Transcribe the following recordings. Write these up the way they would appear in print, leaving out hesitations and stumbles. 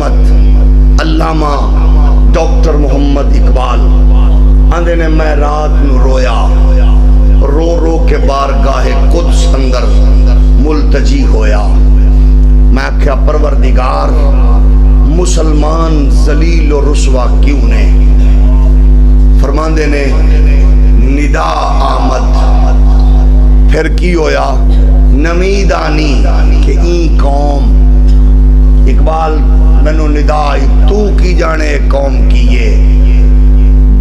امت علامہ ڈاکٹر محمد اقبال آندے نے میں رات نو رویا رو رو کے بارگاہ قدس اندر ملتجی ہویا. میں کیا پروردگار مسلمان ذلیل و رسوا کیوں نے؟ فرماندے نے ندا آمد پھر کی ہویا نمید آنی کہ این قوم. اقبال مینو ندا آئی تو کی جانے قوم کیے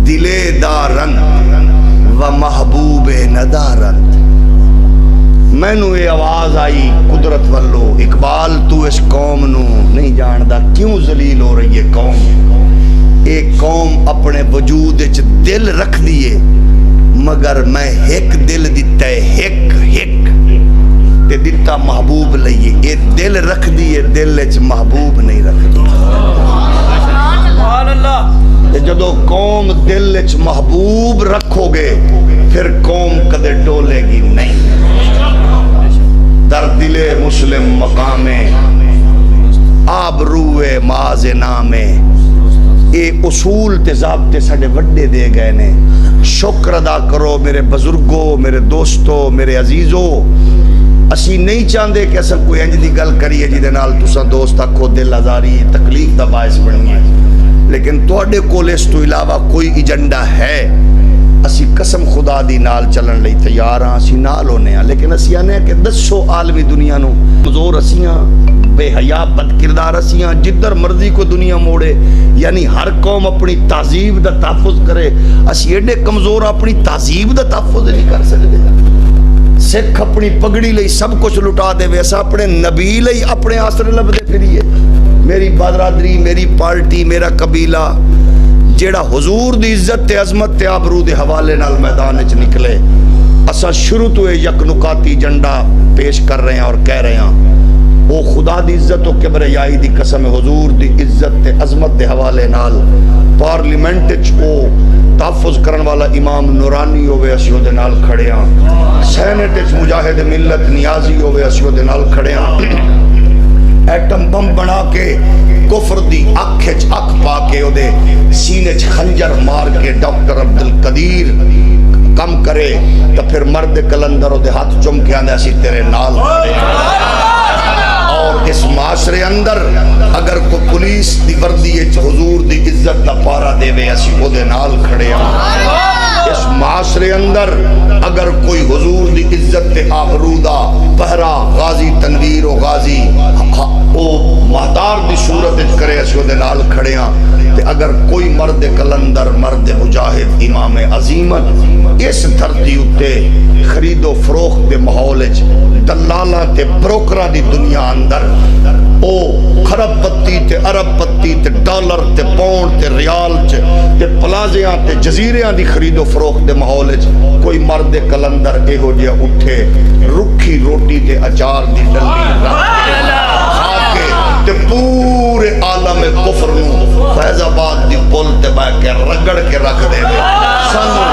دلے دارند و محبوب ندارند. مینو یہ آواز آئی قدرت والو اقبال تو اس قوم نو نہیں جاندا کیوں ذلیل ہو رہی ہے قوم. ایک قوم اپنے وجود وچ دل رکھ دیے مگر میں ایک دل دیتا ہے ایک تے دیتا محبوب لئیے. اے دل رکھ دیے دل وچ محبوب نہیں رکھ دی. سبحان اللہ. جدو قوم دل وچ محبوب رکھو گے پھر قوم کدے ڈولے گی نہیں. در دل مسلم مقامے آبروئے ماز نامے. اے اصول تے ضابطے ساڑے وڈے دے گئے نے. شکر ادا کرو میرے بزرگوں میرے دوستوں میرے عزیزوں. اسی نہیں چاہندے کہ اسا کوئی انج دی گل کریے جی دے نال تساں دوست آکھو دل آزاری تکلیف دا باعث بنیے. لیکن تواڈے کول اس تو علاوہ کوئی ایجنڈا ہے اسی قسم خدا دی نال چلن لئی تیار ہاں. اسی نال ہونے ہاں لیکن اسی آنے ہیں کہ دسو عالمی دنیا نو کمزور اسیاں بے حیا بد کردار اسیاں جدھر مرضی کو دنیا موڑے. یعنی ہر قوم اپنی تہذیب دا تحفظ کرے. اسی ایڈے کمزور اپنی تہذیب دا تحفظ نہیں کر سکتے. سکھ اپنی پگڑی لئی سب کچھ لٹا دے ویسا اپنے نبی لئی اپنے آسرے لبدے پھریے. میری برادری میری پارٹی میرا قبیلہ جیڑا حضور دی عزت تے عظمت تے آبرو دے حوالے نال میدان وچ نکلے. اساں شروع تو یک نکاتی جنڈا پیش کر رہے ہیں اور کہہ رہے ہیں او خدا دی عزت و کبریائی دی قسم حضور دی عزت تے عظمت دے حوالے نال پارلیمنٹ وچ او تحفظ کرن والا امام نورانی ہوئے اسی دے نال کھڑے ہاں. سینٹ وچ مجاہد ملت نیازی ہوئے اسی دے نال کھڑے ہاں. ایٹم بم بنا کے کفر دی اکھ وچ اکھ پا کے او دے سینے وچ خنجر مار کے ڈاکٹر عبدالقدیر کم کرے تو پھر مرد کلندر او دے ہاتھ چم کے آندے اسی تیرے نال کھڑے ہاں. اور اس معاشرے اندر اگر کوئی پولیس دی وردی وچ حضور دی عزت دا پارا دے وے اسی او دے نال کھڑے ہاں. اس معاشرے اندر اگر کوئی حضور دی عزت تے آبرو دا پہرا غازی تنویر و غازی او مہدار دی صورت کرے اسی دے نال کھڑے ہاں. تے اگر کوئی مرد کلندر مرد مجاہد امام عظیمت اس دھرتی اتے خرید و فروخت دے ماحول وچ دلالاں تے بروکراں دی دنیا اندر او خرب پتی تے عرب پتی تے ڈالر تے پاؤنڈ تے ریال تے پلازیاں تے جزیریاں دی خرید و فروخت دے ماحول وچ کوئی مرد کلندر ایہو جہا اٹھے رکھی روٹی تے اچار دی ڈلی رکھ کے تے پورے عالم کفر نو فیض آباد دی پل تے بہ کے رگڑ کے رکھ دے سانو